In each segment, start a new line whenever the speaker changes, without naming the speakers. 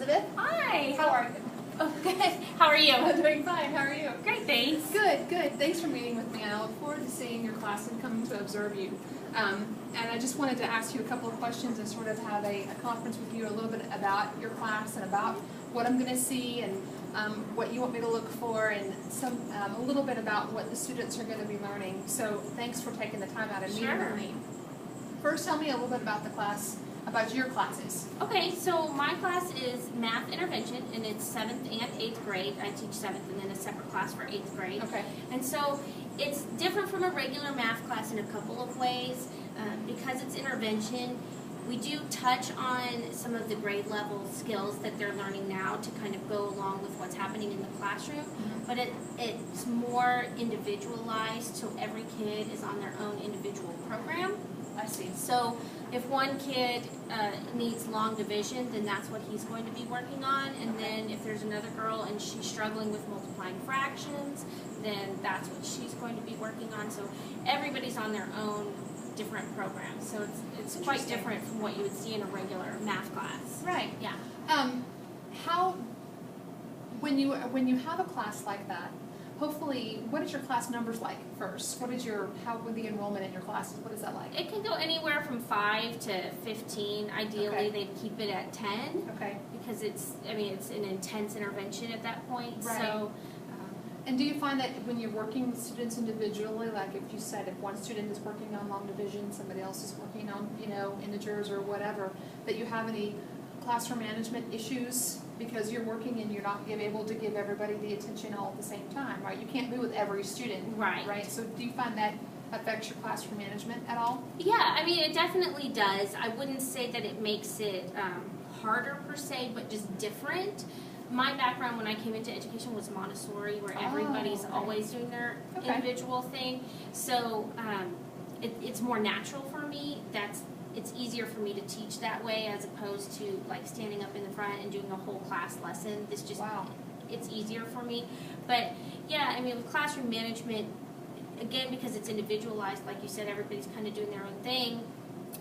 Elizabeth.
Hi.
How are you?
Oh, good. How are you?
I'm doing fine. How are you?
Great, thanks.
Good, good. Thanks for meeting with me. I look forward to seeing your class and coming to observe you. And I just wanted to ask you a couple of questions and sort of have a conference with you a little bit about your class and about what I'm going to see and what you want me to look for and a little bit about what the students are going to be learning. So thanks for taking the time out and meeting with me. First, tell me a little bit about the class, about your classes.
Okay, so my class is math intervention, and it's 7th and 8th grade. I teach 7th and then a separate class for 8th grade.
Okay.
And so it's different from a regular math class in a couple of ways. Because it's intervention, we do touch on some of the grade level skills that they're learning now to kind of go along with what's happening in the classroom. But it's more individualized, so every kid is on their own individual program.
I see.
So if one kid needs long division, then that's what he's going to be working on. And then if there's another girl and she's struggling with multiplying fractions, then that's what she's going to be working on. So everybody's on their own different programs. So it's quite different from what you would see in a regular math class.
Right.
Yeah.
When you have a class like that, hopefully, what is your class numbers like first? How would the enrollment in your classes, what is that like?
It can go anywhere from 5 to 15. Ideally,
Okay.
they'd keep it at 10.
Okay.
Because it's an intense intervention at that point.
Right.
So,
And do you find that when you're working with students individually, like if you said if one student is working on long division, somebody else is working on, integers or whatever, that you have any classroom management issues because you're working and you're not able to give everybody the attention all at the same time, right? You can't be with every student,
Right.
Right? So do you find that affects your classroom management at all?
yeah, I mean, it definitely does. I wouldn't say that it makes it harder per se, but just different. My background when I came into education was Montessori, where everybody's
okay.
always doing their
Okay.
individual thing. So it's more natural for me. It's easier for me to teach that way as opposed to like standing up in the front and doing a whole class lesson.
Wow.
It's easier for me. But yeah, I mean, with classroom management, again, because it's individualized, like you said, everybody's kind of doing their own thing.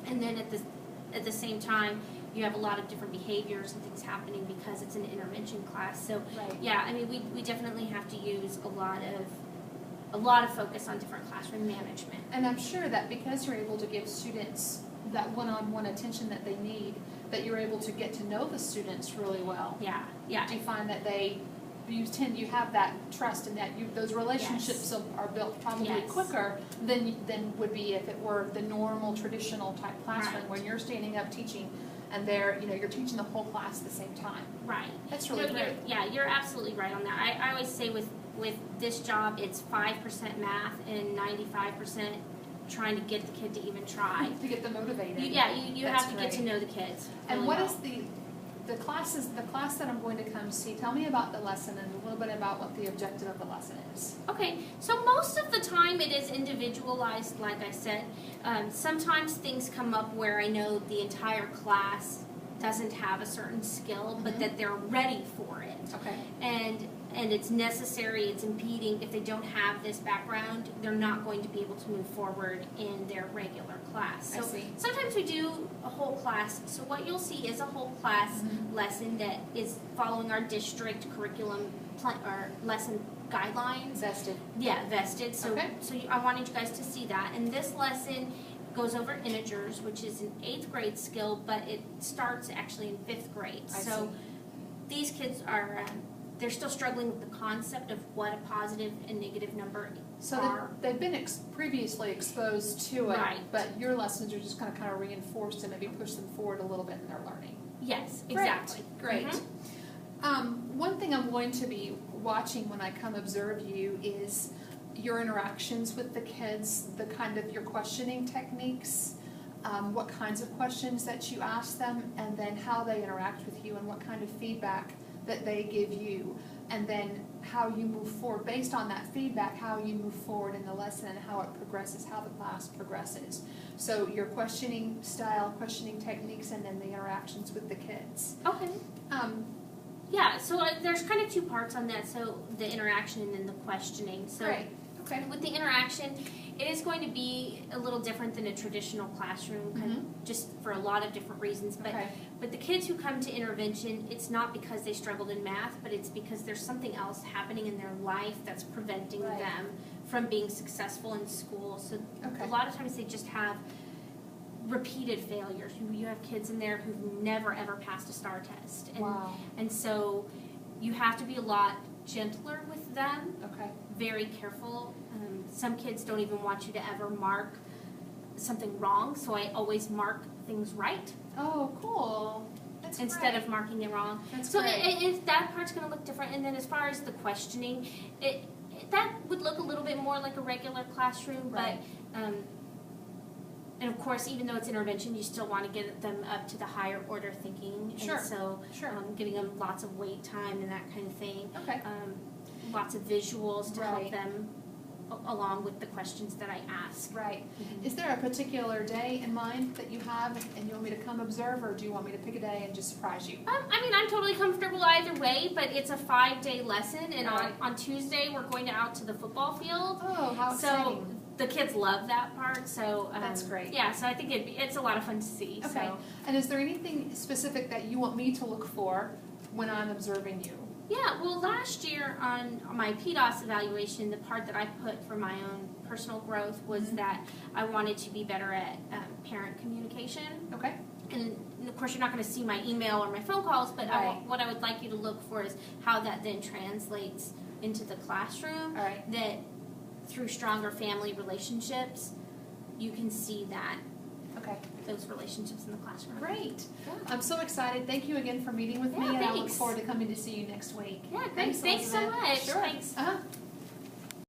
And then at the same time, you have a lot of different behaviors and things happening because it's an intervention class. So
Right.
yeah, I mean, we definitely have to use a lot of focus on different classroom management.
And I'm sure that because you're able to give students that one-on-one attention that they need, that you're able to get to know the students really well.
Yeah, yeah.
Do you find that you have that trust and that those relationships
Yes.
are built probably
Yes.
quicker than would be if it were the normal traditional type classroom
Right.
when you're standing up teaching and you're teaching the whole class at the same time.
Right.
That's really great.
You're absolutely right on that. I always say with this job, it's 5% math and 95% trying to get the kid to even try.
To get them motivated.
You
That's
have to get to
great.
know the kids.
And
really
what
well.
is the class that I'm going to come see? Tell me about the lesson and a little bit about what the objective of the lesson is.
Okay, so most of the time it is individualized, like I said. Sometimes things come up where I know the entire class doesn't have a certain skill, but that they're ready for it.
Okay.
And it's necessary, it's impeding. If they don't have this background, they're not going to be able to move forward in their regular class.
I
So
see.
sometimes we do a whole class. So what you'll see is a whole class lesson that is following our district curriculum or lesson guidelines.
Vested.
Yeah, vested. So,
Okay.
I wanted you guys to see that. And this lesson goes over integers, which is an 8th grade skill, but it starts actually in 5th grade.
I
So
see.
these kids are, they're still struggling with the concept of what a positive and negative number
So
are.
they've been previously exposed to it,
Right.
but your lessons are just going to kind of reinforce and maybe push them forward a little bit in their learning.
Yes,
Great.
exactly.
Great.
Mhm.
One thing I'm going to be watching when I come observe you is your interactions with the kids, the kind of your questioning techniques, what kinds of questions that you ask them, and then how they interact with you and what kind of feedback that they give you, and then how you move forward based on that feedback, how you move forward in the lesson and how it progresses, how the class progresses. So your questioning style, questioning techniques, and then the interactions with the kids.
Okay. Yeah, so there's kind of two parts on that. So the interaction and then the questioning. So
Great. Okay.
With the interaction, it is going to be a little different than a traditional classroom, kind of just for a lot of different reasons. But
Okay.
but the kids who come to intervention, it's not because they struggled in math, but it's because there's something else happening in their life that's preventing
Right.
them from being successful in school. So
Okay.
a lot of times they just have repeated failures. You have kids in there who've never ever passed a STAR test. And,
Wow.
and so you have to be a lot gentler with them,
Okay.
very careful. Some kids don't even want you to ever mark something wrong, so I always mark things right
Oh, cool. That's
instead
great.
of marking it wrong.
That's
So
great.
that part's going to look different. And then as far as the questioning, that would look a little bit more like a regular classroom,
Right.
but and of course, even though it's intervention, you still want to get them up to the higher order thinking.
Sure.
And so
Sure.
giving them lots of wait time and that kind of thing.
Okay.
Lots of visuals to
Right.
help them along with the questions that I ask.
Right. Is there a particular day in mind that you have and you want me to come observe, or do you want me to pick a day and just surprise you?
I mean, I'm totally comfortable either way, but it's a 5-day lesson, and
Right.
on Tuesday we're going out to the football field.
Oh, how
So
exciting.
the kids love that part. So
That's great.
Yeah, so I think it's a lot of fun to see.
Okay.
So.
And is there anything specific that you want me to look for when I'm observing you?
Yeah, well, last year on my PDOS evaluation, the part that I put for my own personal growth was that I wanted to be better at parent communication.
Okay.
And of course, you're not going to see my email or my phone calls, but
Right.
what I would like you to look for is how that then translates into the classroom.
All right.
That through stronger family relationships, you can see that
Okay.
those relationships in the classroom.
Great.
Yeah.
I'm so excited. Thank you again for meeting with me,
Yeah,
and I look
thanks.
forward to coming to see you next week.
Yeah, great. Thanks so
Elizabeth.
much.
Sure.
Thanks.
Uh-huh.